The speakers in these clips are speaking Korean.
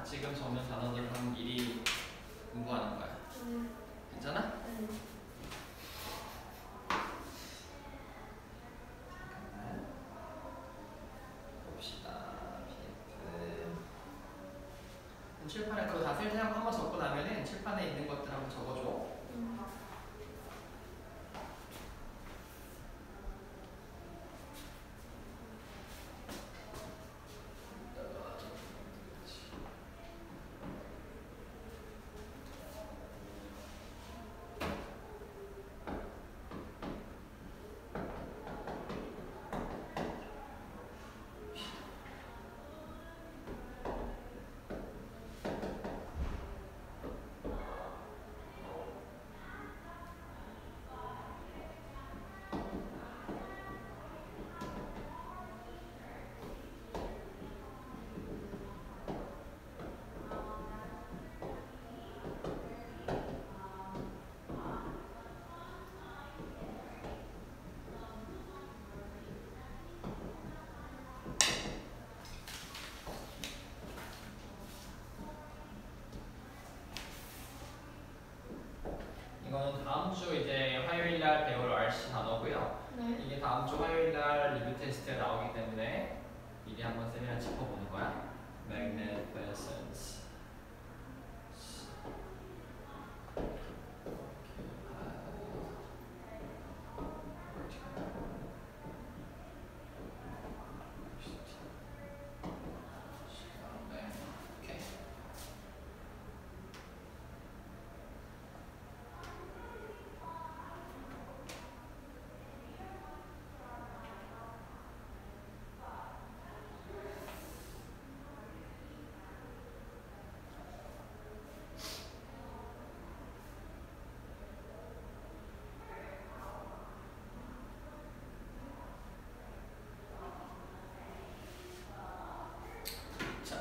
지금 적는 단어들을 한번 미리 공부하는 거야. 괜찮아? 봅시다. 칠판에 그거 다 필기하고 한번 적고 나면은 칠판에 있는 것들 한번 적어줘. 이거는 다음 주 이제 화요일 날 배울 RC 단어고요. 네. 이게 다음 주 화요일 날 리뷰 테스트에 나오기 때문에 미리 한번 쌤이랑 짚어보는 거야. Magnificence.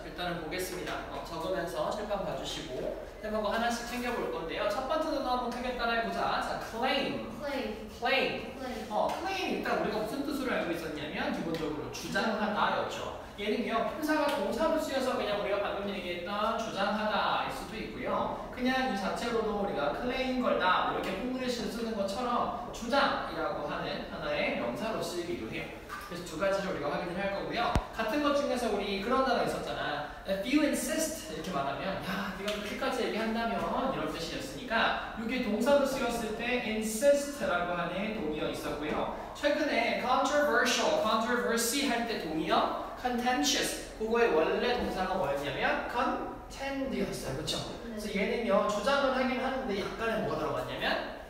일단은 보겠습니다. 적으면서 칠판 봐주시고 해본 거 하나씩 챙겨볼 건데요. 첫 번째 단어 한번 크게 따라해보자. 자, claim. claim. claim 일단 우리가 무슨 뜻으로 알고 있었냐면 기본적으로 주장하다였죠. 얘는요 품사가 동사로 쓰여서 그냥 우리가 방금 얘기했던 주장하다일 수도 있고요. 그냥 이 자체로도 우리가 claim 걸다 이렇게 잉글리시를 쓰는 것처럼 주장이라고 하는 하나의 명사로 쓰이기도 해요. 그래서 두 가지를 우리가 확인을 할 거고요. 같은 것 중에서 우리 그런 단어 있었잖아. If you insist 이렇게 말하면 야 네가 그렇게까지 얘기한다면 이런 뜻이었으니까 이게 동사로 쓰였을 때 insist라고 하는 동의어 있었고요. 최근에 controversy 할 때 동의어 contentious 그거의 원래 동사가 뭐였냐면 contend였어요. 그렇죠? 그래서 얘는요 주장을 하긴 하는데 약간의 뭐가 들어갔냐면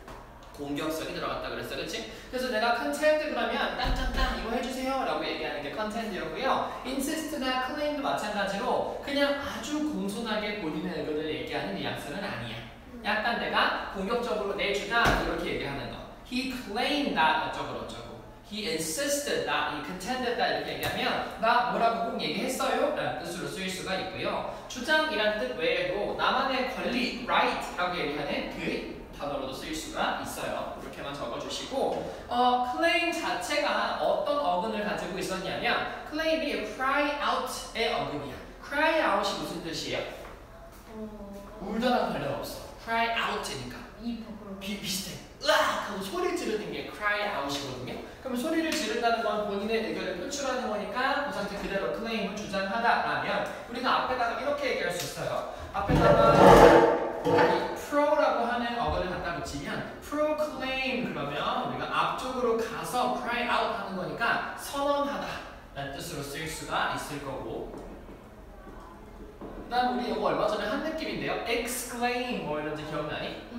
공격성이 들어갔다 그랬어, 그렇지? 그래서 내가 contend 그러면 땅땅땅 이거 해주세요 라고 얘기하는 게 contend였고요. insist나 claim도 마찬가지로 그냥 아주 공손하게 본인의 의견을 얘기하는 뉘앙스는 아니야. 약간 내가 공격적으로 내 주장 이렇게 얘기하는 거. He claimed that 어쩌고 He insisted that, he contended that 이렇게 얘기하면 나 뭐라고 꼭 얘기했어요? 라는 뜻으로 쓰일 수가 있고요. 주장이란 뜻 외에도 나만의 권리, right라고 얘기하는 그 단어로도 쓰일 수가 있어요. 이렇게만 적어주시고 claim 자체가 어떤 어근을 가지고 있었냐면 claim이 cry out의 어근이야. cry out이 무슨 뜻이에요? 울다랑 관련 없어. cry out이니까 비슷해. 으악! 하고 소리를 지르는 게 cry out이거든요. 그러면 소리를 지른다는 건 본인의 의견을 표출하는 거니까 그 상태 그대로 claim을 주장하다라면 우리가 앞에다가 이렇게 얘기할 수 있어요. 앞에다가 이 pro라고 하는 어근을 갖다 붙이면 proclaim 그러면 우리가 앞쪽으로 가서 cry out 하는 거니까 선언하다 라는 뜻으로 쓰일 수가 있을 거고 그 다음 우리 이거 얼마 전에 한 느낌인데요. exclaim 뭐였는지 기억나니?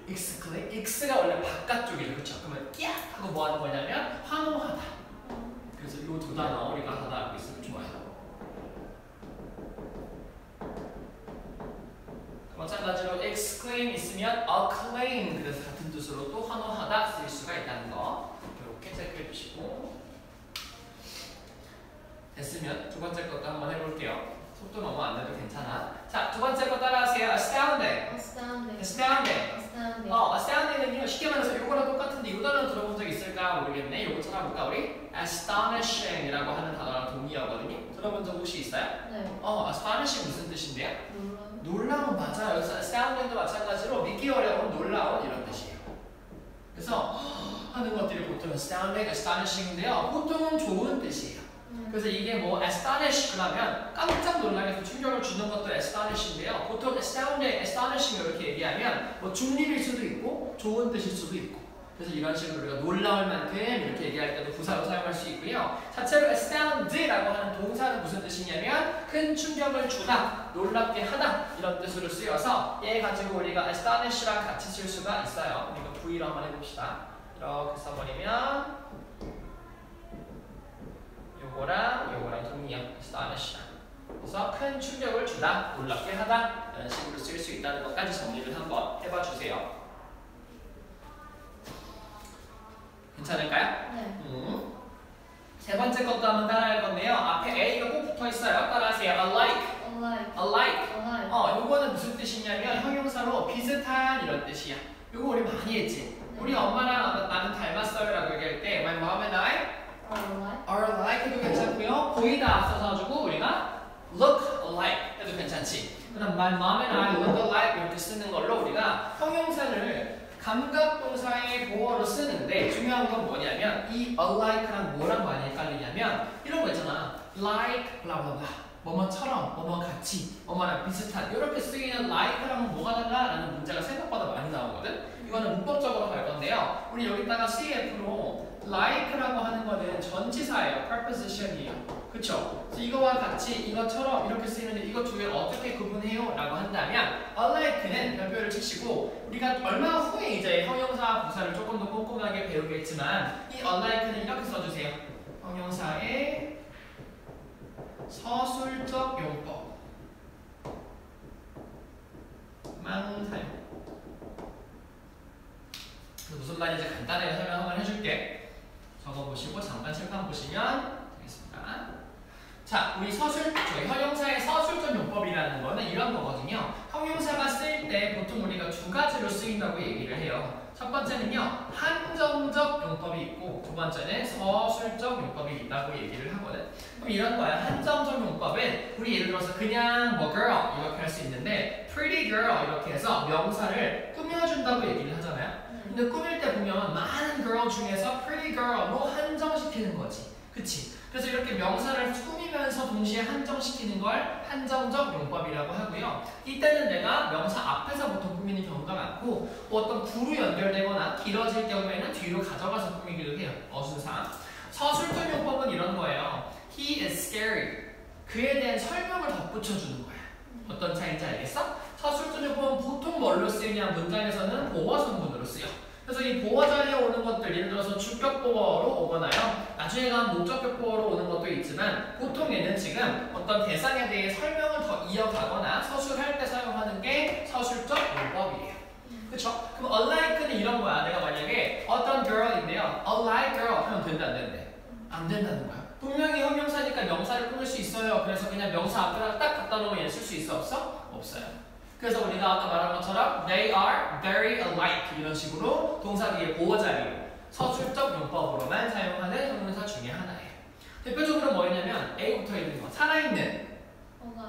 exclaim? x가 원래 바깥쪽이죠. 그렇죠? 그러면 야! 하고 뭐 하는 거냐면 환호하다. 그래서 이 두 단어 우리가 하나 알고 있으면 좋아요. 마찬가지로 exclaim 있으면 acclaim 그래서 같은 뜻으로 또 환호하다 쓸 수가 있다는 거 이렇게 체크해 주시고 됐으면 두 번째 것도 한번 해볼게요. 속도 너무 안 내도 괜찮아. 자, 두 번째 거 따라하세요. astounding. astounding은요 쉽게 말해서 이거랑 똑같은데 이 단어 들어본 적 있을까 모르겠네. 이거 찾아볼까 우리? astonishing이라고 하는 단어랑 동의어거든요. 들어본 적 혹시 있어요? 네. astonishing 무슨 뜻인데요? 놀라운. 놀라운 맞아요. 그래서 astounding도 마찬가지로 믿기 어려운 놀라운 이런 뜻이에요. 그래서 하는 것들이 보통 astounding, astonishing인데요. 보통은 좋은 뜻이에요. 그래서 이게 뭐 astonish 그러면 깜짝 놀라게 해서 충격을 주는 것도 astonish인데요. 보통 astounding, astonishing 이렇게 얘기하면 뭐 중립일 수도 있고 좋은 뜻일 수도 있고. 그래서 이런 식으로 우리가 놀라울 만큼 이렇게 얘기할 때도 부사로 사용할 수 있고요. 자체로 astound라고 하는 동사는 무슨 뜻이냐면 큰 충격을 주다, 놀랍게 하다 이런 뜻으로 쓰여서 얘 가지고 우리가 astonish랑 같이 쓸 수가 있어요. 우리가 V로 한번 해봅시다. 이렇게 써버리면 요거랑 동의어 astonish랑 그래서 큰 충격을 주다, 놀랍게 하다 이런 식으로 쓸 수 있다는 것까지 정리를 한번 해봐 주세요. 괜찮을까요? 네. 세 번째 것도 한번 따라할 건데요. 앞에 A가 꼭 붙어 있어요. 따라하세요. alike. 요거는 무슨 뜻이냐면 형용사로 비슷한 이런 뜻이야. 요거 우리 많이 했지. 우리 엄마랑 나는 닮았어요라고 얘기할 때 my mom and I are alike 해도 괜찮고요. 거의 다 앞서가지고 우리가 look alike 해도 괜찮지. 그럼 my mom and I look alike 이렇게 쓰는 걸로 우리가 형용사를 감각동사의 보어로 쓰는데 중요한 건 뭐냐면 이 alike랑 뭐랑 많이 헷갈리냐면 이런 거 있잖아. like blah blah blah 뭐뭐처럼 뭐뭐 같이 뭐뭐랑 비슷한 이렇게 쓰이는 like랑 뭐가 달라라는 문제가 생각보다 많이 나오거든. 이거는 문법적으로 갈 건데요. 우리 여기다가 CF로 like라고 하는 거는 전치사예요. preposition이에요. 그쵸? 그래서 이거와 같이 이것처럼 이렇게 쓰이는데 이것 두 개를 어떻게 구분해요? 라고 한다면 alike는 별표를 치시고 우리가 얼마 후에 이제 형용사 부사를 조금 더 꼼꼼하게 배우겠지만 이 alike는 이렇게 써주세요. 형용사의 서술적 용법만 사용. 무슨 말인지 간단하게 설명 한번 해줄게. 적어보시고 잠깐 칠판 보시면 되겠습니다. 자, 우리 형용사의 서술적 용법이라는 거는 이런 거거든요. 형용사가 쓰일 때 보통 우리가 두 가지로 쓰인다고 얘기를 해요. 첫 번째는요, 한정적 용법이 있고 두 번째는 서술적 용법이 있다고 얘기를 하거든. 그럼 이런 거야. 한정적 용법은 우리 예를 들어서 그냥 뭐 girl 이렇게 할 수 있는데 pretty girl 이렇게 해서 명사를 꾸며준다고 얘기를 하잖아요. 근데 꾸밀 때 보면 많은 girl 중에서 pretty girl로 한정시키는 거지. 그치? 그래서 이렇게 명사를 꾸미면서 동시에 한정시키는 걸 한정적 용법이라고 하고요. 이때는 내가 명사 앞에서 보통 꾸미는 경우가 많고 어떤 구로 연결되거나 길어질 경우에는 뒤로 가져가서 꾸미기도 해요. 어순상. 서술적 용법은 이런 거예요. He is scary. 그에 대한 설명을 덧붙여주는 거야. 어떤 차이인지 알겠어? 서술적 용법은 보통 뭘로 쓰이냐 문장에서는 보어 성분으로 쓰여. 그래서 이 보어 자리에 오는 것들 예를 들어서 주격 보어로 오거나요. 나중에 가면 목적격 보어로 오는 것도 있지만 보통 얘는 지금 어떤 대상에 대해 설명을 더 이어가거나 서술할 때 사용하는 게 서술적 용법이에요. 그쵸? 그럼 alike는 이런 거야. 내가 만약에 어떤 girl인데요. alike girl 하면 된다 안 된대? 안 된다는 거야. 분명히 형용사니까 명사를 꾸밀 수 있어요. 그래서 그냥 명사 앞에다가 딱 갖다 놓으면 얘는 쓸 수 있어 없어? 없어요. 그래서 우리가 아까 말한 것처럼 they are very alike 이런 식으로 동사 뒤에 보어 자리로 서술적 용법으로만 사용하는 형용사 중에 하나예요. 대표적으로 뭐였냐면 A부터 있는 거 살아있는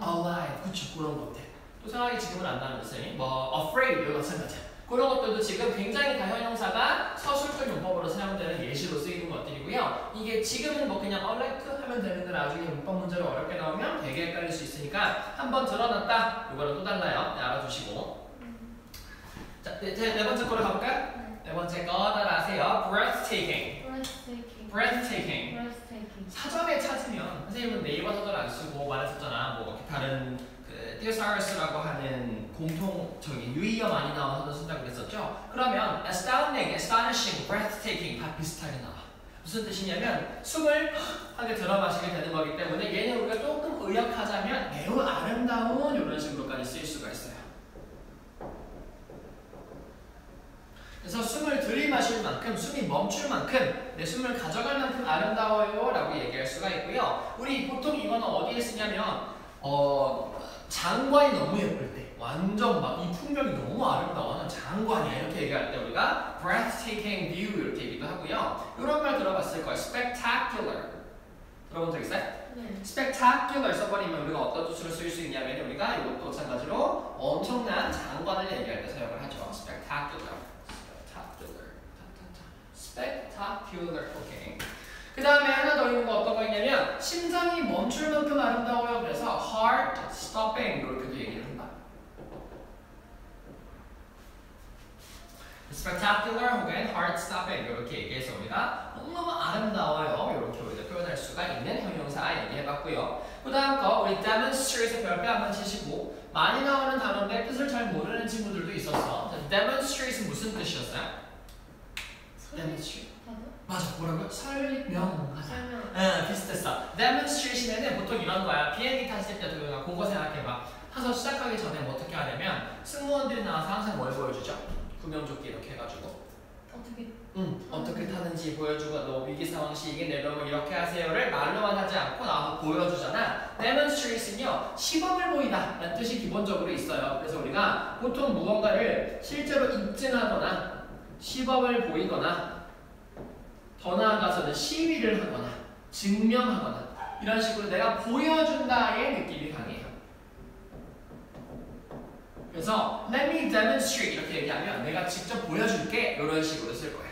alive 그쵸 그런 것들 또 생각이 지금은 안 나는 쌤이 뭐 afraid 이거 마찬가지야. 그런 것들도 지금 굉장히 다 형용사가 서술적 용법으로 사용되는 예시로 쓰이는 것들이고요. 이게 지금은 뭐 그냥 alike 하면 되는데 나중에 문법 문제로 어렵게 나오면 되게 헷갈릴 수 있으니까 한번 드러났다 이거는 또 달라요. 네, 알아두시고. 자, 네 번째 거로 가볼까요? 네 번째 거 따라하세요. breathtaking. 사전에 찾으면 선생님은 네이버 사전 안 쓰고 말했었잖아. 뭐 이렇게 다른 thesaurus라고 하는 유의어 많이 나오는 사전 쓴다고 그랬었죠. 그러면 astounding, astonishing, breathtaking 다 비슷하게 나와. 무슨 뜻이냐면 숨을 하게 들어 마시게 되는 거기 때문에 얘는 우리가 조금 의역하자면 매우 아름다운 이런 식으로까지 쓰일 수가 있어요. 그래서 숨을 들이마실 만큼, 숨이 멈출 만큼, 내 숨을 가져갈 만큼 아름다워요 라고 얘기할 수가 있고요. 우리 보통 이거는 어디에 쓰냐면 장관이 너무 예쁠 때 완전 막 이 풍경이 너무 아름다워 장관이야 이렇게 얘기할 때 우리가 breathtaking view 이렇게 얘기도 하고요. 이런 말 들어봤을 거예요. spectacular 들어본 적 있어요? spectacular 써버리면 우리가 어떤 뜻으로 쓸 수 있냐면 우리가 이것도 마찬가지로 엄청난 장관을 얘기할 때 사용을 하죠. spectacular. spectacular. 오케이. 그 다음에 하나 더 있는 거 어떤 거 있냐면 심장이 멈출 만큼 아름다워요. 그래서 heart stopping 그렇게도 얘기를 한다. spectacular 혹은 heart stopping 이렇게 얘기해서 우리가 너무너무 아름다워요 이렇게 우리가 표현할 수가 있는 형용사 얘기해봤고요. 그 다음 거 우리 demonstrate에서 별표 한번 치시고 많이 나오는 단어인데 뜻을 잘 모르는 친구들도 있었어. demonstrate은 무슨 뜻이었어요? demonstrate. 맞아, 뭐라고요? 설명하다. 비슷했어. demonstration에는 보통 이런 거야. 비행기 탔을 때도 우리가 그거 생각해봐. 타서 시작하기 전에 뭐 어떻게 하냐면 승무원들이 나와서 항상 뭘 보여주죠? 구명조끼 이렇게 해가지고 어떻게 타는지 보여주고 너 위기 상황 시 이게 내려오면 이렇게 하세요를 말로만 하지 않고 나와서 보여주잖아. demonstrate는요 시범을 보이다 라는 뜻이 기본적으로 있어요. 그래서 우리가 보통 무언가를 실제로 입증하거나 시범을 보이거나 더 나아가서는 시위를 하거나 증명하거나 이런 식으로 내가 보여준다의 느낌이 강해요. 그래서 let me demonstrate 이렇게 얘기하면 내가 직접 보여줄게 이런 식으로 쓸 거예요.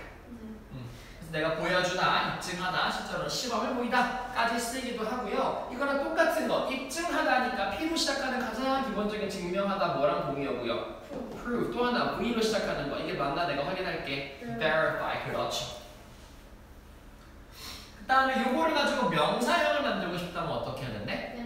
그래서 내가 보여주다, 입증하다, 실제로는 시범을 보이다까지 쓰기도 하고요. 이거랑 똑같은 거 입증하다니까 P로 시작하는 가장 기본적인 증명하다 뭐랑 동의어고요. prove 또 하나 V로 시작하는 거 이게 맞나 내가 확인할게. verify 그렇죠. 그 다음에 요거를 가지고 명사형을 만들고 싶다면 어떻게 하는데?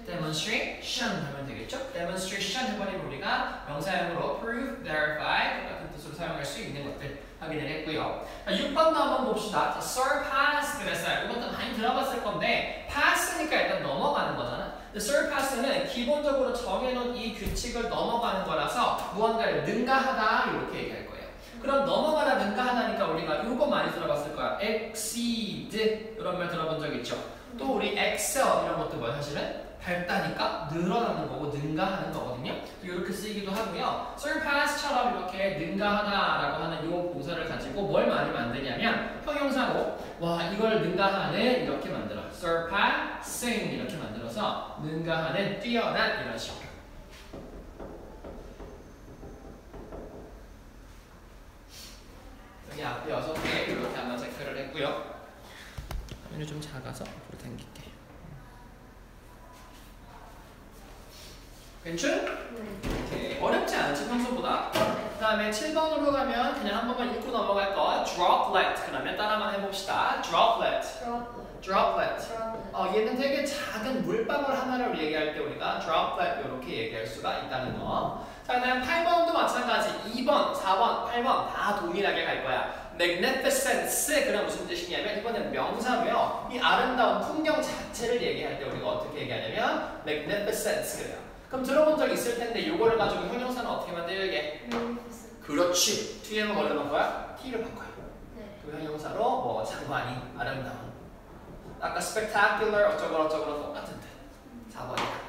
demonstration 하면 되겠죠? demonstration 해버리면 우리가 명사형으로 prove, verify 똑같은 뜻으로 사용할 수 있는 것들 확인을 했고요. 6번도 한번 봅시다. surpass 그랬어요. 이것도 많이 들어봤을 건데 pass니까 일단 넘어가는 거잖아. surpass는 기본적으로 정해놓은 이 규칙을 넘어가는 거라서 무언가를 능가하다 이렇게 얘기할 거예요. 그럼 넘어가다 능가하다니까 우리가 이거 많이 들어봤을 거야. exceed 이런 말 들어본 적 있죠? 또 우리 excel 이런 것도 뭐야 사실은? 밝다니까 늘어나는 거고 능가하는 거거든요. 이렇게 쓰이기도 하고요. surpass처럼 이렇게 능가하다라고 하는 이 동사를 가지고 뭘 많이 만드냐면 형용사로 와 이걸 능가하는 이렇게 만들어. surpassing 이렇게 만들어서 능가하는 뛰어난 이런 식으로. 여기 앞에 6개 이렇게 한번 체크를 했고요. 화면이 좀 작아서 앞으로 당길게. 괜찮? 오케이. 어렵지 않지 평소보다? 그 다음에 7번으로 가면 그냥 한 번만 읽고 넘어갈 거 droplet 그러면 따라만 해봅시다. droplet 얘는 되게 작은 물방울 하나를 얘기할 때 우리가 droplet 이렇게 얘기할 수가 있다는 거. 자, 그 다음 8번도 마찬가지 2번, 4번, 8번 다 동일하게 갈 거야. magnificence 그럼 무슨 뜻이냐면 이번엔 명사고요. 이 아름다운 풍경 자체를 얘기할 때 우리가 어떻게 얘기하냐면 magnificence 그래요. 그럼 들어본 적 있을 텐데 이거를 가지고 형용사는 어떻게 만들게? 그렇지. 뒤에는 뭘로 바꿔요? T를 바꿔요. 그 형용사로 뭐 장관이 아름다운. 아까 spectacular 어쩌고저쩌고 똑같은 뜻. 4번이다.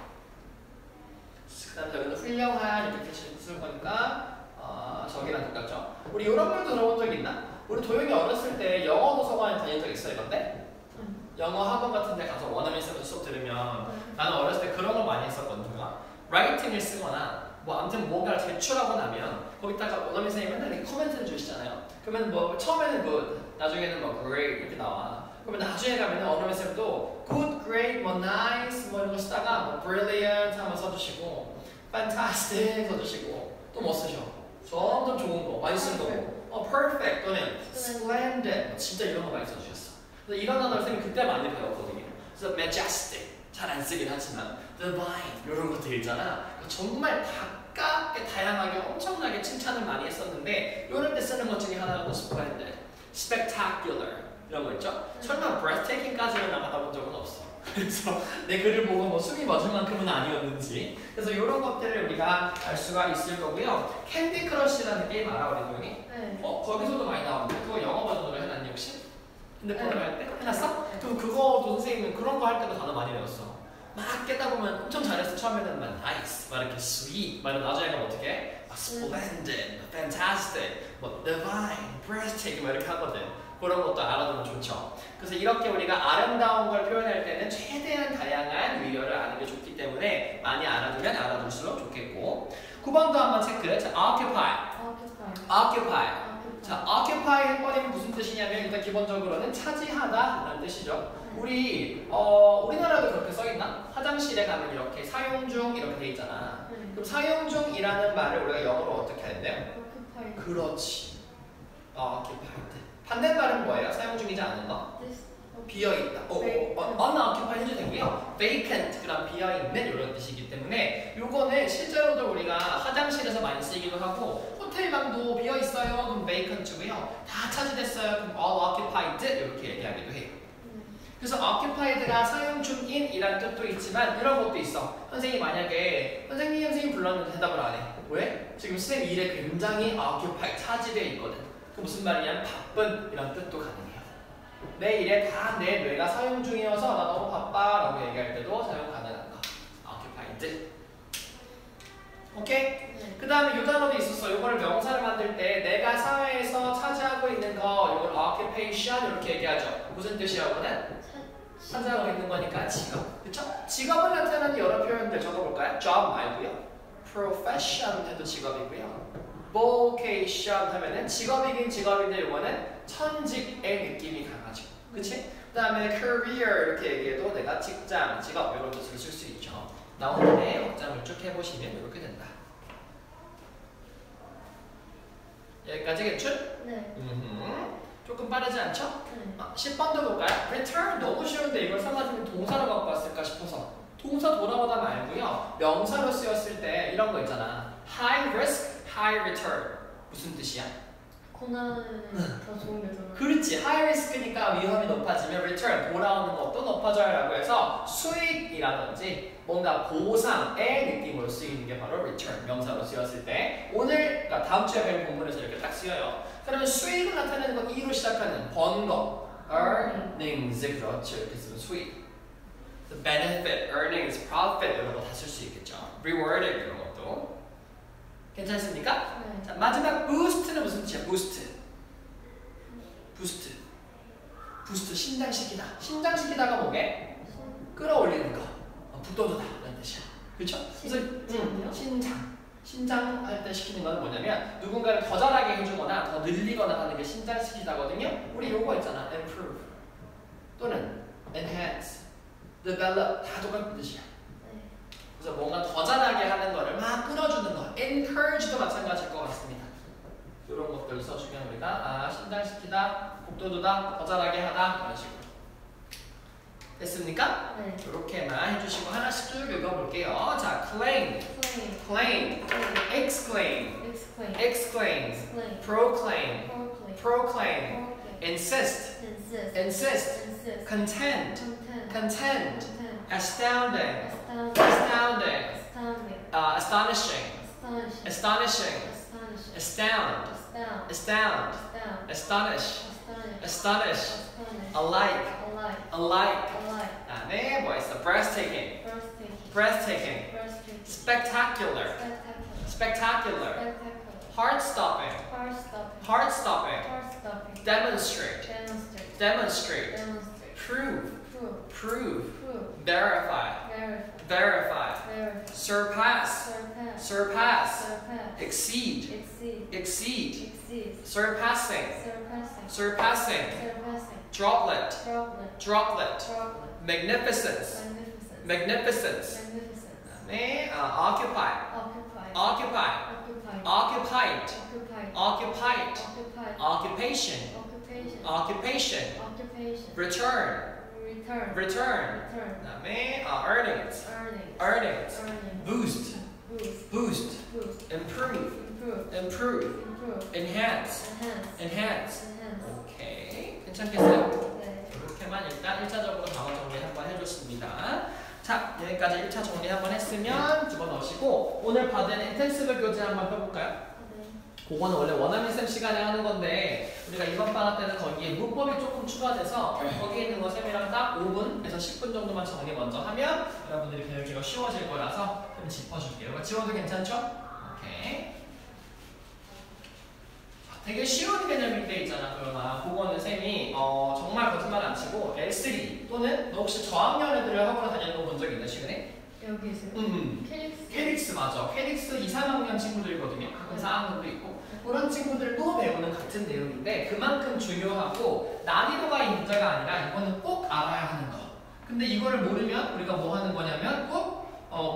그 다음 저기는 훌륭한 이렇게 쓸 거니까 저기랑 똑같죠. 우리 이런 말도 들어본 적 있나? 우리 도영이 어렸을 때 영어 도서관에 다닌 적 있어 이건데? 영어 학원 같은 데 가서 원어민 쌤에서 수업 들으면 나는 어렸을 때 그런 걸 많이 했었거든. 라이팅을 쓰거나 뭐 아무튼 뭔가를 제출하고 나면 거기다가 원어민 쌤이 맨날 이렇게 코멘트를 주시잖아요. 그러면 뭐 처음에는 good, 나중에는 뭐 great 이렇게 나와. 그러면 나중에 가면은 원어민 쌤도 good, great, 뭐 nice 뭐 이런 거 쓰다가 뭐 brilliant 한번 써주시고 fantastic 써주시고 또 뭐 쓰셔? 점점 좋은 거 많이 쓰는 거고 perfect 또는 splendid 진짜 이런 거 많이 써주셨어. 그래서 이런 단어를 쌤이 그때 많이 배웠거든요. 그래서 majestic 잘 안 쓰긴 하지만 divine 이런 것들 있잖아. 정말 가깝게 다양하게 엄청나게 칭찬을 많이 했었는데 이럴 때 쓰는 것 중에 하나가 splendid, spectacular 이런 거 있죠? 설마 breathtaking까지는 나가다 본 적은 없어. 그래서 내 글을 보고 뭐 숨이 멎을 만큼은 아니었는지 그래서 이런 것들을 우리가 알 수가 있을 거고요. 캔디 크러쉬라는 게임 알아 우리 도영이? 네. 거기서도 많이 나오는데 그거 영어 버전으로 해놨니 혹시? 핸드폰으로 할 때? 해놨어? 그럼 그거도 선생님은 그런 거 할 때도 단어 많이 배웠어. 막 깨다 보면 엄청 잘했어. 처음에는 막 nice, 막 이렇게 sweet, 막 나중에 가면 어떻게 해? splendid, fantastic, 뭐 divine, breathtaking 막 이렇게 하거든. 그런 것도 알아두면 좋죠. 그래서 이렇게 우리가 아름다운 걸 표현할 때는 최대한 다양한 위어를 아는 게 좋기 때문에 많이 알아두면 알아둘수록 좋겠고 9번도 한번 체크. 자, occupy. 자, occupy 해버리면 무슨 뜻이냐면 일단 기본적으로는 차지하다 라는 뜻이죠. 우리나라도 그렇게 써있나? 화장실에 가면 이렇게 사용 중 이렇게 돼 있잖아. 그럼 사용 중이라는 말을 우리가 영어로 어떻게 해야 돼요? 그렇지. occupied. 반대말은 뭐예요? 사용 중이지 않은 거? 비어있다. unoccupied 해도 되고요. vacant, 그럼 비어있는 이런 뜻이기 때문에 요거는 실제로도 우리가 화장실에서 많이 쓰이기도 하고 호텔방도 비어있어요. 그럼 vacant고요. 다 차지됐어요. 그럼 all occupied 이렇게 얘기하기도 해요. 그래서 occupyed가 사용 중인이라는 뜻도 있지만 이런 것도 있어. 선생님이 만약에 선생님 불렀는데 대답을 안 해. 왜? 지금 쌤 일에 굉장히 occupied, 차지되어 있거든. 그 무슨 말이냐면 바쁜 이런 뜻도 가능해요. 내 일에 다 내 뇌가 사용 중이어서 나 너무 바빠 라고 얘기할 때도 사용 가능한 거. occupied. 오케이? 그 다음에 이 단어도 있었어. 이거를 명사를 만들 때 내가 사회에서 차지하고 있는 거 이걸 occupation 이렇게 얘기하죠. 무슨 뜻이야 이거는? 차지하고 있는 거니까 직업. 그쵸? 직업을 나타내는 여러 표현들 적어볼까요? job 말고요. profession 해도 직업이고요. vocation 하면은 직업이긴 직업인데 이거는 천직의 느낌이 강하죠. 그치? 그 다음에 career 이렇게 얘기해도 내가 직장, 직업 이런 뜻을 쓸 수 있죠. 나오는데 확장을 쭉 해보시면 이렇게 된다. 여기까지겠죠? 네. 조금 빠르지 않죠? 네. 10번도 볼까요? return 너무 쉬운데 이걸 써가지고 동사로 갖고 왔을까 싶어서 동사 돌아오다 말고요. 명사로 쓰였을 때 이런 거 있잖아. high risk, high return 무슨 뜻이야? 고난은 더 좋은 거잖아. 그렇지. high risk니까 위험이 높아지면 return 돌아오는 것도 높아져요 라고 해서 수익이라든지 뭔가 보상의 느낌으로 쓰이는 게 바로 return 명사로 쓰였을 때 오늘 그러니까 다음 주에 배울 본문에서 이렇게 딱 쓰여요. 그러면 수익을 나타내는 거 E로 시작하는 번 거 earnings 그렇죠. 이렇게 쓰면 수익 the benefit, earnings, profit 이런 거 다 쓸 수 있겠죠. rewarded 이런 것도 괜찮습니까? 네. 자, 마지막 boost는 무슨 뜻이야? boost 신장시키다. 신장시키다가 뭐게? 끌어올리는 거. 북돋우다 라는 뜻이야. 그렇죠? 그래서 신장할 때 시키는 건 뭐냐면 누군가를 더 잘하게 해주거나 더 늘리거나 하는 게 신장시키다거든요. 우리 요거 있잖아. improve 또는 enhance, develop 다 똑같은 뜻이야. 그래서 뭔가 더 잘하게 하는 거를 막 끌어주는 거. encourage도 마찬가지일 것 같습니다. 이런 것들 써주면 우리가 신장시키다, 북돋우다, 더 잘하게 하다 이런 식으로. 됐습니까? 네. 이렇게만 해주시고 하나씩 쭉 읽어볼게요. 자, claim, exclaim, proclaim, insist, contend, astounding, astonishing, astound, astonish, alike. 다음에 뭐 있어? breathtaking, spectacular, heart-stopping, demonstrate, prove, verify, surpass, exceed, surpassing, droplet, magnificence, 다음에 occupy, occupation, return, 다음에 earnings, boost, improve, enhance. 오케이, 괜찮겠어요? 이렇게만 일단 1차적으로 단어 정리 한번 해줬습니다. 자, 여기까지 1차 정리 한번 했으면 집어넣으시고 오늘 받은 인텐시브 교재 한번 펴볼까요? 그거는 원래 원어민 쌤 시간에 하는 건데 우리가 이번 방학 때는 거기에 문법이 조금 추가돼서 거기에 있는 거 쌤이랑 딱 5분에서 10분 정도만 정리 먼저 하면 여러분들이 배우기가 쉬워질 거라서 좀 짚어줄게요. 이거 지워도 괜찮죠? 오케이. 되게 쉬운 개념일 때 있잖아. 그러나 그거는 쌤이 정말 거짓말 안 치고 L3 또는 너 혹시 저학년 애들을 학원에 다니는 거 본 적 있나 최근에? 여기서요? 캐릭스. 캐릭스 맞아. 캐릭스 2, 3학년 친구들이거든요. 가끔 4학년도 있고. 그런 친구들도 배우는 같은 내용인데 그만큼 중요하고 난이도가 이 문제가 아니라 이거는 꼭 알아야 하는 거. 근데 이거를 모르면 우리가 뭐 하는 거냐면 꼭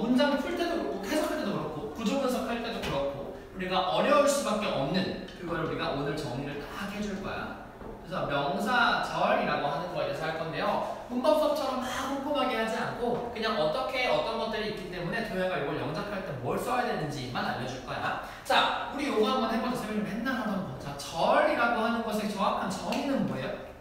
문장 풀 때도 그렇고 해석할 때도 그렇고 구조 분석할 때도 그렇고 우리가 어려울 수밖에 없는 그걸 우리가 오늘 정리를 딱 해줄 거야. 그래서 명사절이라고 하는 거에 대해서 할 건데요. 문법 수업처럼 막 꼼꼼하게 하지 않고 그냥 어떻게 어떤 것들이 있기 때문에 도영이가 이걸 영작할 때 뭘 써야 되는지만 알려줄 거야. 자, 우리 요거 한번 해보자. 선생님 맨날 하던 거. 자, 절이라고 하는 것의 정확한 정의는 뭐예요?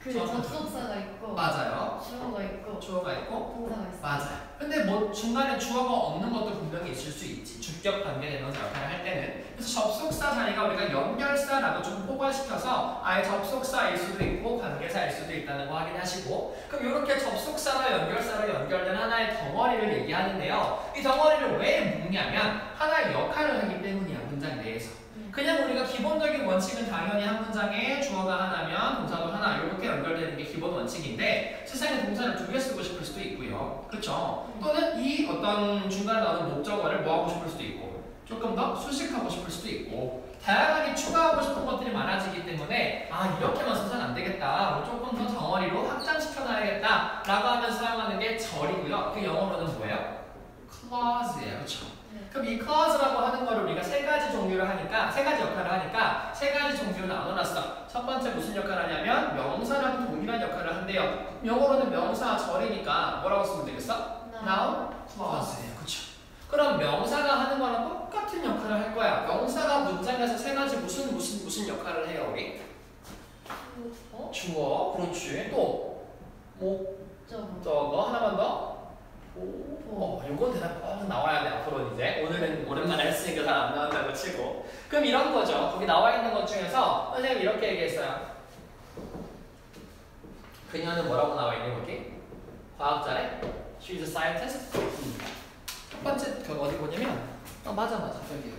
그 접속사가 있고 맞아요. 주어가 있고 주어가 있고 동사가 있어. 맞아요. 근데 뭐 중간에 주어가 없는 것도 분명히 있을 수 있지. 주격 관계대명사 역할을 할 때는. 그래서 접속사 자리가 우리가 연결사라고 좀 포괄시켜서 아예 접속사일 수도 있고 관계사일 수도 있다는 거 확인하시고 그럼 이렇게 접속사와 연결사로 연결된 하나의 덩어리를 얘기하는데요. 이 덩어리를 왜 묶냐면 하나의 역할을 하기 때문이야. 문장 내에서. 그냥 우리가 기본적인 원칙은 당연히 한 문장에 주어가 하나면 동사도 하나 이렇게 연결되는 게 기본 원칙인데 세상에 동사를 2개 쓰고 싶을 수도 있고요. 그렇죠? 또는 이 어떤 중간에 나오는 목적어를 뭐 하고 싶을 수도 있고 조금 더 수식하고 싶을 수도 있고 다양하게 추가하고 싶은 것들이 많아지기 때문에 아 이렇게만 써서는 안 되겠다. 조금 더 덩어리로 확장시켜놔야겠다 라고 하면서 사용하는 게 절이고요. 그 영어로는 뭐예요? clause예요. 그렇죠? 그럼 이 clause라고 하는 거를 우리가 세 가지 종류를 하니까 세 가지 역할을 하니까 세 가지 종류로 나눠놨어. 첫 번째 무슨 역할을 하냐면 명사랑 동일한 역할을 한대요. 영어로는 명사 절이니까 뭐라고 쓰면 되겠어? noun clause예요. 그렇죠? 그럼 명사가 하는 거랑 똑같은 역할을 할 거야. 명사가 문장에서 세 가지 무슨 역할을 해요 우리? 주어. 그렇지. 또 목적어 하나만 더. 이건 대답 꼭 나와야 돼 앞으로 이제. 오늘은 오랜만에 했으니까 잘 안 나온다고 치고. 그럼 이런 거죠. 거기 나와 있는 것 중에서 선생님이 이렇게 얘기했어요. 그녀는 뭐라고 나와 있니 거기? 과학자래? She's a scientist? 첫 번째 그 어디 보냐면 맞아 여기.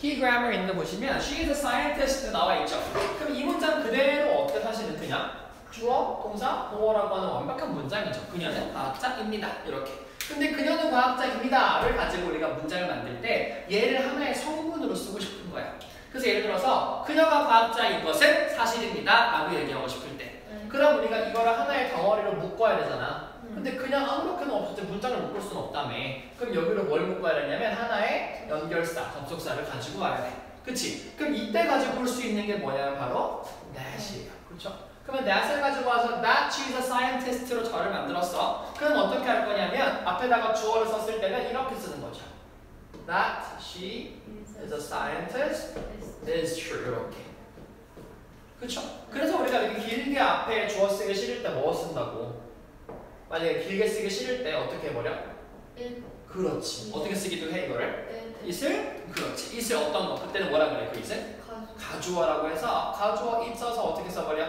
Key grammar 있는 거 보시면 She's a scientist 나와 있죠. 그럼 이 문장 그대로 어떻게 사실은 그냥 주어, 동사, 보어라고 하는 완벽한 문장이죠. 그녀는 과학자입니다. 이렇게. 근데 그녀는 과학자입니다를 가지고 우리가 문장을 만들 때 얘를 하나의 성분으로 쓰고 싶은 거야. 그래서 예를 들어서 그녀가 과학자인 것은 사실입니다 라고 얘기하고 싶을 때 그럼 우리가 이거를 하나의 덩어리로 묶어야 되잖아. 근데 그냥 아무렇게나 없을 때 문장을 묶을 수는 없다며. 그럼 여기로 뭘 묶어야 되냐면 하나의 연결사, 접속사를 가지고 와야 돼. 그치? 그럼 이때 가지고 올 수 있는 게 뭐냐면 바로 that이에요. 그렇죠? 그러면 that을 가지고 와서 that she's a scientist로 절을 만들었어. 그럼 어떻게 할 거냐면 앞에다가 주어를 썼을 때는 이렇게 쓰는 거죠. That she is a scientist is true. 이렇게. 그렇죠? 그래서 우리가 이렇게 길게 앞에 주어 쓰기 싫을 때 뭐 쓴다고? 만약에 길게 쓰기 싫을 때 어떻게 해버려? 그렇지. 어떻게 쓰기도 해 이거를? it을? 그렇지. it을 어떤 거? 그때는 뭐라 그래? 그 it을? 가주어라고 해서 가주어 it 써서 어떻게 써버려?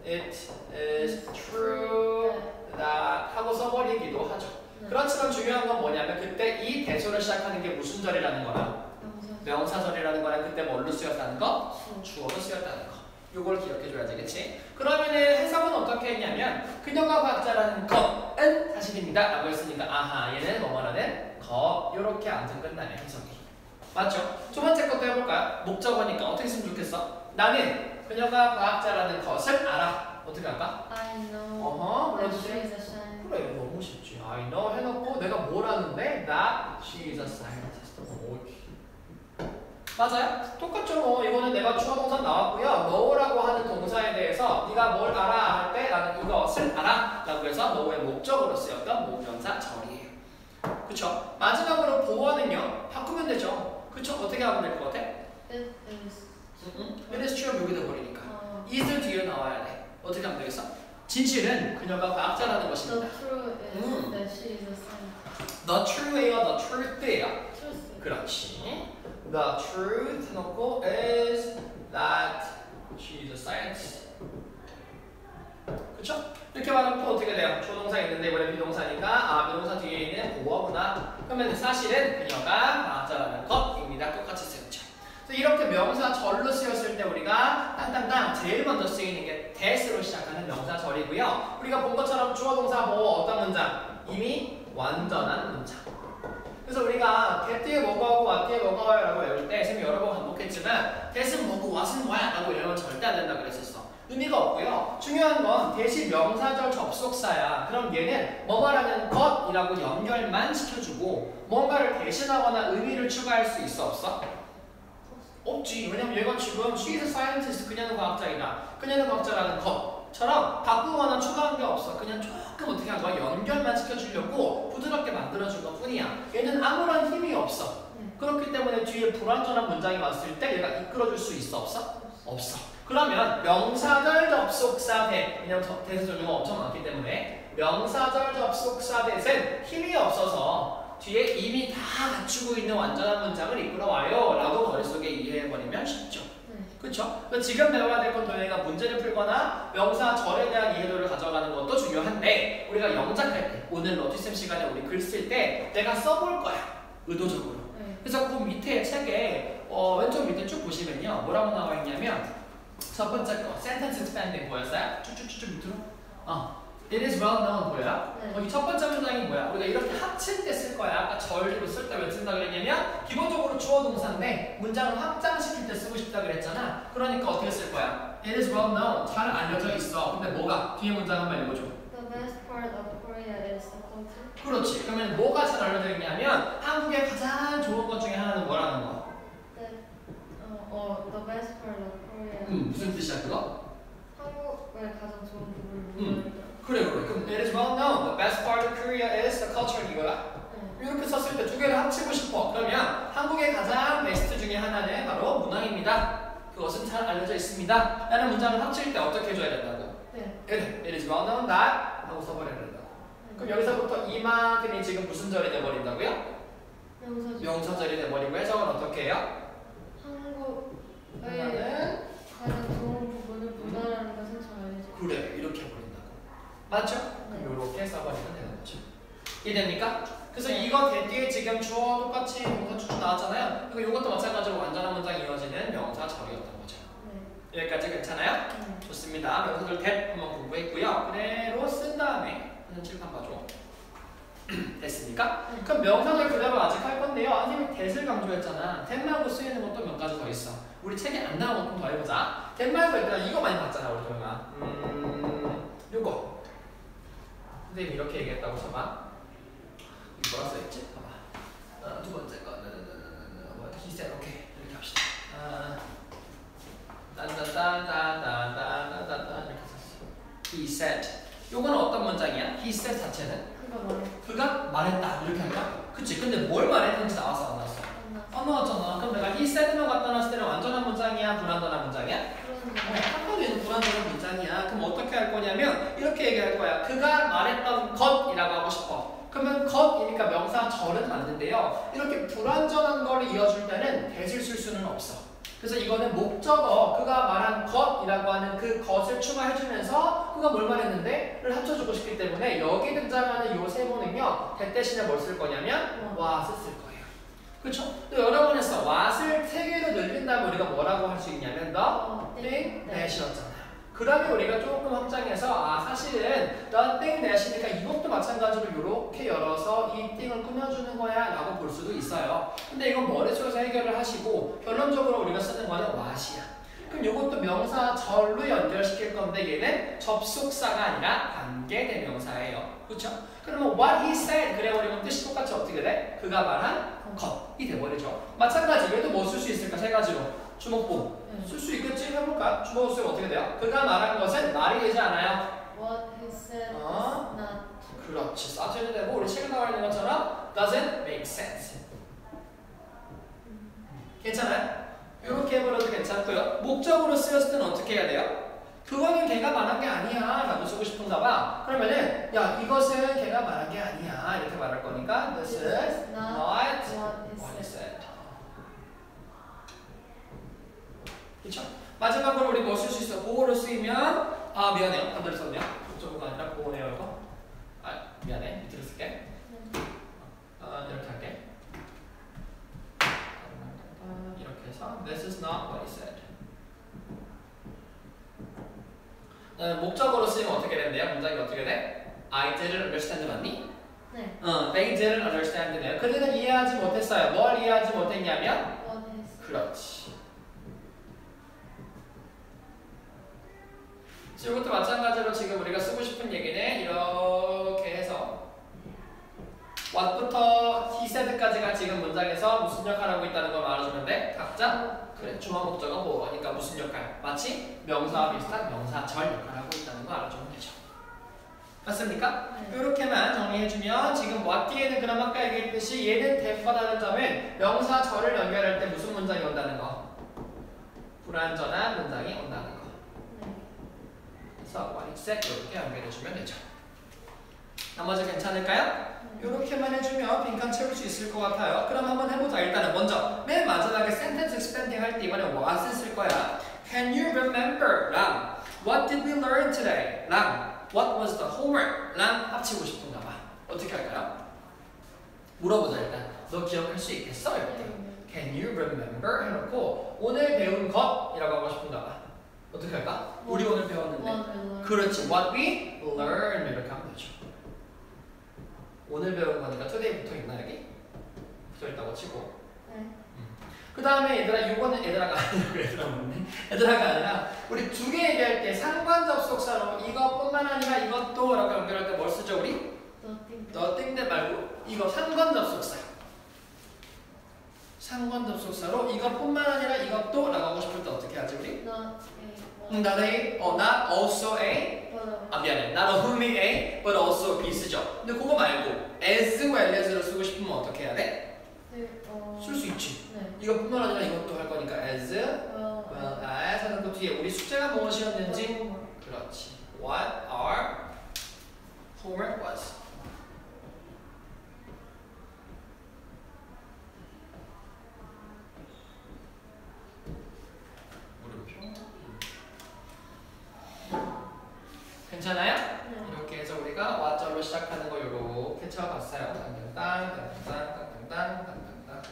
It is true that 하고 써버리기도 하죠. 그렇지만 중요한 건 뭐냐면 그때 이 대소를 시작하는 게 무슨 절이라는 거랑 명사절이라는 거랑 그때 뭘로 쓰였다는 거? 주어로 쓰였다는 거. 요걸 기억해줘야지, 그치? 그러면은 해석은 어떻게 했냐면 그녀가 과학자라는 것은 사실입니다 라고 했으니까 아하 얘는 뭐뭐라는 것 요렇게 앉아 끝나네 해석이. 맞죠? 두 번째 것도 해볼까요? 목적어니까 어떻게 쓰면 좋겠어? 나는 그녀가 과학자라는 것을 알아. 어떻게 할까? I know 불러주세요. that she is a scientist. 그래 너무 쉽지. I know 해놓고 내가 뭘 하는데 that she is a scientist. 맞아요? 똑같죠. 뭐 이거는 내가 주어 동사 나왔고요. know라고 하는 동사에 대해서 네가 뭘 알아 할 때 나는 이것을 알아 라고 해서 know의 목적으로 쓰였던 모명사 절이에요. 그쵸? 마지막으로 보어는요 바꾸면 되죠. 그쵸? 어떻게 하면 될 것 같아? It is It is true 여기 돼버리니까 is를 뒤에 나와야 돼. 어떻게 하면 되겠어? 진실은 그녀가 과학자라는 것입니다. The truth is that she is a scientist. The true예요, the truth예요. Truth. 그렇지. The truth 놓고 is that she is a scientist. 그쵸? 이렇게 말하면 또 어떻게 돼요? 조동사 있는데 이번에 비동사니까 비동사 뒤에 있는 보어구나. 그러면 사실은 그녀가 과학자라는 것입니다. 똑같이 쓰였죠. 그래서 이렇게 명사절로 쓰였을 때 우리가 땅땅땅 제일 먼저 쓰이는 게 that으로 시작하는 명사절이고요. 우리가 본 것처럼 주어 동사 보호 어떤 문장? 이미 완전한 문장. 그래서 우리가 get 뒤에 뭐가 오고 what 뒤에 뭐가 와요 라고 외울 때 쌤이 여러 번 반복했지만 that은 뭐고 what은 뭐야 라고 이러면 절대 안 된다 그랬었어. 의미가 없고요. 중요한 건 that이 명사절 접속사야. 그럼 얘는 뭐뭐라는 것이라고 연결만 시켜주고 뭔가를 대신하거나 의미를 추가할 수 있어 없어? 없지. 왜냐면 얘가 지금 she's a scientist 그녀는 과학자이다. 그녀는 과학자라는 것처럼 바꾸거나 추가한 게 없어. 그냥 조금 어떻게 한 거야? 연결만 시켜주려고 부드럽게 만들어준 것 뿐이야. 얘는 아무런 힘이 없어. 그렇기 때문에 뒤에 불완전한 문장이 왔을 때 얘가 이끌어줄 수 있어 없어? 없어. 그러면 명사절 접속사 that, 왜냐면 that의 종류가 엄청 많기 때문에 명사절 접속사 that은 힘이 없어서 뒤에 이미 다 갖추고 있는 완전한 문장을 이끌어와요 라고 머릿속에 이해해버리면 쉽죠. 그렇죠? 지금 배워야 될 건 너희가 문제를 풀거나 명사절에 대한 이해도를 가져가는 것도 중요한데 우리가 영작할 때 오늘 러티쌤 시간에 우리 글 쓸 때 내가 써볼 거야. 의도적으로. 그래서 그 밑에 책에 왼쪽 밑에 쭉 보시면요. 뭐라고 나와 있냐면 첫 번째 거 sentence expanding 보였어요? 쭉쭉쭉쭉 밑으로. It is well known 보여요? 이 첫 번째 문장이 뭐야? 우리가 이렇게 합칠 때 쓸 거야. 아까 절로 쓸 때 왜 쓴다 그랬냐면 기본적으로 주어 동사인데 문장을 확장시킬 때 쓰고 싶다 그랬잖아. 그러니까 어떻게 쓸 거야? It is well known. 잘 알려져 있어. 근데 뭐가? 뒤에 문장 한번 읽어줘. The best part of Korea is the culture. 그렇지. 그러면 뭐가 잘 알려져 있냐면 한국의 가장 좋은 것 중에 하나는 뭐라는 거? The best part of Korea. 무슨 뜻이야 그거? 한국의 가장 좋은 부분을 그래. 그럼 it is well known. The best part of Korea is the culture 이거야. 이렇게 썼을 때 두 개를 합치고 싶어. 그러면 한국의 가장 베스트 중에 하나는 바로 문항입니다. 그것은 잘 알려져 있습니다. 라는 문장을 합칠 때 어떻게 해줘야 된다고? 그래. It is well known that 하고 써버려야 된다고. 그럼 여기서부터 이만큼이 지금 무슨 절이 돼버린다고요? 명사절이 돼버리고 해석은 어떻게 해요? 한국의 가장 좋은 부분을 문화라는 것은 잘 알려져. 그래. 이렇게 해버린다고. 맞죠? 그럼 이렇게 써버리면 되는 거죠. 이해됩니까? 그래서 이거 뒤에 지금 주어 똑같이 명사 쭉쭉 나왔잖아요. 그리고 이것도 마찬가지로 완전한 문장이 이어지는 명사절이었던 거죠. 여기까지 괜찮아요? 좋습니다. 명사절 that 한번 공부했고요. 그대로 쓴 다음에 칠판 봐줘. 됐습니까? 그럼 명사절 그대로 아직 할 건데요. 선생님이 that을 강조했잖아. that 말고 쓰이는 것도 몇 가지 더 있어. 우리 책에 안 나온 것 좀 더 해보자. that 말고 일단 이거 많이 봤잖아 우리 조용아. 요거. 선생님이 이렇게 얘기했다고 쳐봐. 뭐라 써있지? 봐봐. 두 번째 거. he said. 오케이. 이렇게 합시다. 딴딴딴딴딴딴딴딴 이렇게 썼어. he said. 요거는 어떤 문장이야? he said 자체는? 그가 말했다. 이렇게 할까? 그치. 근데 뭘 말했는지 나왔어 안 나왔어? 안 나왔잖아. 그럼 내가 he said만 갖다 놨을 때는 완전한 문장이야? 불완전한 문장이야? 한 번에는 불완전한 문장이야. 그럼 어떻게 할 거냐면 이렇게 얘기할 거야. 그가 말했던 것이라고 하고 싶어. 그러면 것이니까 명사절은 맞는데요. 이렇게 불완전한 거를 이어줄 때는 that을 쓸 수는 없어. 그래서 이거는 목적어, 그가 말한 것이라고 하는 그 것을 추가해주면서 그가 뭘 말했는데?를 합쳐주고 싶기 때문에 여기 등장하는 요 세모는요. that 대신에 뭘 쓸 거냐면 what을 쓸 거예요. 그렇죠? 또 여러 번 했어. what을 3개로 늘린다면 우리가 뭐라고 할 수 있냐면 the thing that이었잖아. 그러면 우리가 조금 확장해서 사실은 the thing that이니까 이것도 마찬가지로 이렇게 열어서 이 thing을 꾸며주는 거야 라고 볼 수도 있어요. 근데 이건 머릿속에서 해결을 하시고 결론적으로 우리가 쓰는 거는 what이야. 그럼 이것도 명사절로 연결시킬 건데 얘는 접속사가 아니라 관계대명사예요. 그렇죠? 그러면 what he said 그래버리면 뜻이 똑같이 어떻게 돼? 그가 말한 것이 돼버리죠. 마찬가지 얘도 뭐 쓸 수 있을까? 3가지로. 주목보. 쓸 수 있겠지? 해볼까? 주목보 쓰면 어떻게 돼요? 그가 말한 것은 말이 되지 않아요. What he said is not. 그렇지. 사투리 되고 우리 책에 나와 있는 것처럼 doesn't make sense. 괜찮아요? 이렇게 해버려도 괜찮고요. 목적으로 쓰였을 때는 어떻게 해야 돼요? 그거는 걔가 말한 게 아니야 라고 쓰고 싶은가 봐. 그러면은 야 이것은 걔가 말한 게 아니야 이렇게 말할 거니까 This is not what he said. 그쵸? 마지막으로 우리 뭐 쓸 수 있어? 보호로 쓰이면 미안해요. 반대로 썼네요. 목적어가 아니라 보호네요 이거. 미안해. 밑으로 쓸게. 이렇게 할게. 이렇게 해서 This 목적으로 쓰이면 어떻게 된대요? 문장이 어떻게 돼? I didn't understand 맞니? 네. They didn't understand네요. 그들은 이해하지 못했어요. 뭘 이해하지 못했냐면? 그렇지. 이것도 마찬가지로 지금 우리가 쓰고 싶은 얘기는 이렇게 해서 what부터 he said까지가 지금 문장에서 무슨 역할을 하고 있다는 걸 말해주면 돼? 각자? 그래, 주어 목적어 보어니까 무슨 역할? 마치 명사와 비슷한 명사절 역할을 하고 있다는 걸 알아주면 되죠. 맞습니까? 네. 이렇게만 정리해주면 지금 what 뒤에는 그럼 아까 얘기했듯이 얘는 대퍼라는 점은 명사절을 연결할 때 무슨 문장이 온다는 거? 불완전한 문장이 온다는 거. 그래서 what he said 이렇게 연결해주면 되죠. 나머지 괜찮을까요? 이렇게만 해주면 빈칸 채울 수 있을 것 같아요. 그럼 한번 해보자. 일단은 먼저 맨 마지막에 sentence expanding 할 때 이번에 what을 쓸 거야. Can you remember? 랑 What did we learn today? 랑 What was the homework? 랑 합치고 싶은가 봐. 어떻게 할까요? 물어보자 일단. 너 기억할 수 있겠어? 이렇게. Can you remember? 해놓고 오늘 배운 것이라고 하고 싶은가 봐. 어떻게 할까? 우리 오늘 배웠는데. 그렇지. What we learned 이렇게 하면 되죠. 오늘 배운 거니까 today 붙어 있나 여기? 붙어 있다고 치고. 네. 그 다음에 얘들아 이거는 얘들아가 아니라 우리 두 개 얘기할 때 상관 접속사로 이것뿐만 아니라 이것도 라고 연결할 때 뭘 쓰죠 우리? nothing that 말고 이거 상관 접속사. 상관 접속사로 이것뿐만 아니라 이것도 라고 하고 싶을 때 어떻게 하지 우리? not a, not also a. 미안해. not only a, but also b 쓰죠. 근데 그거 말고 as well as를 쓰고 싶으면 어떻게 해야 돼? 쓸 수 있지. 네. 이것뿐만 아니라 이것도 할 거니까 as well as 하는 것 뒤에 우리 숙제가 무엇이었는지 그렇지. What our homework was. 괜찮아요? 네. 이렇게 해서 우리가 와절로 시작하는 거 이렇게 채워봤어요. 땅땅땅땅땅땅땅땅땅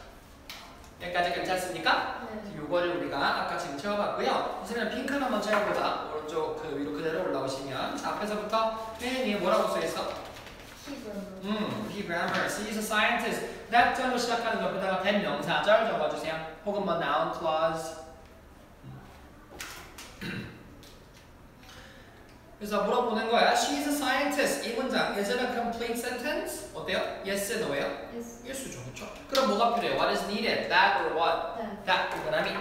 여기까지 괜찮습니까? 네. 요거를 우리가 아까 지금 채워봤고요. 선생님 핑크 한번 채워보자. 오른쪽 그 위로 그대로 올라오시면 자, 앞에서부터 맨 위에 뭐라고 써있어? he grammar. He's a scientist. that 절로 시작하는 것보다가 된 명사절 적어주세요. 혹은 뭐 noun clause. 그래서 물어보는 거야. She's a scientist. 이 문장 is it a complete sentence? 어때요? Yes, no예요? Yes죠, 그렇죠? 그럼 뭐가 필요해요? What is needed? That or what? That. 이거라미.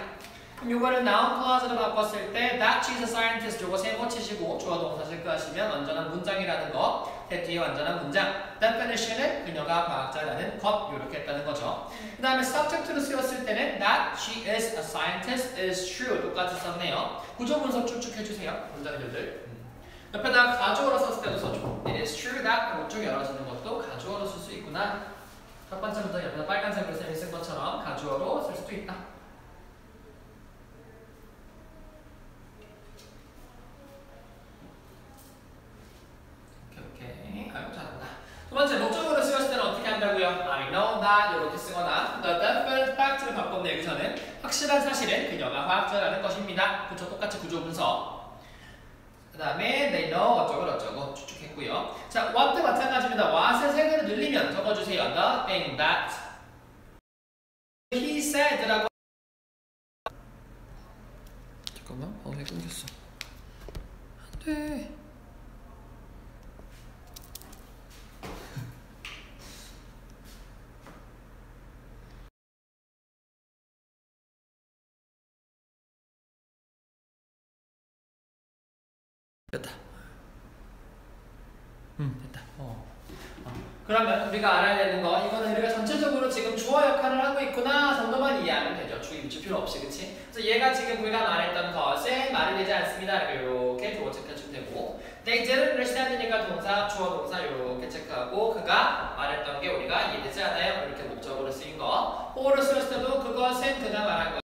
그럼 이거를 noun clause로 바꿨을 때 that she's a scientist 요거 세모 치시고 주어 동사 체크하시면 완전한 문장이라는 거. that 뒤에 완전한 문장. definition은 그녀가 과학자라는 것 이렇게 했다는 거죠. 그 다음에 subject로 쓰였을 때는 that she is a scientist is true 똑같이 썼네요. 구조 분석 쭉쭉 해주세요. 문장들들. 옆에다가 가주어로 썼을 때도 써줘. It is true that 목적이 열어지는 것도 가주어로 쓸 수 있구나. 첫 번째 문장 옆에다 빨간색으로 쌤이 쓴 것처럼 가주어로 쓸 수도 있다. 오케이. 아이고 잘한다. 두 번째 목적으로 쓰였을 때는 어떻게 한다고요? I know that 이렇게 쓰거나 the definite fact를 바꿨네. 여기서는 확실한 사실은 그녀가 화학자라는 것입니다. 그쵸? 똑같이 구조 분석. 그 다음에 they know 어쩌고 추측했고요. 자, what도 마찬가지입니다. what의 색을 늘리면 적어주세요. the thing that he said라고. 잠깐만, 방송이 끊겼어. 안돼. 됐다. 됐다. 그러면 우리가 알아야 되는 거 이거는 우리가 전체적으로 지금 주어 역할을 하고 있구나 정도만 이해하면 되죠. 주의 미칠 필요 없이, 그치? 그래서 얘가 지금 우리가 말했던 것에 말이 되지 않습니다. 이렇게 주어 체크해주면 되고 they didn't understand니까 동사, 주어 동사 이렇게 체크하고 그가 말했던 게 우리가 이해되지 않아요. 이렇게 목적으로 쓰인 거. for로 쓰였을 때도 그것은 그가 말한 거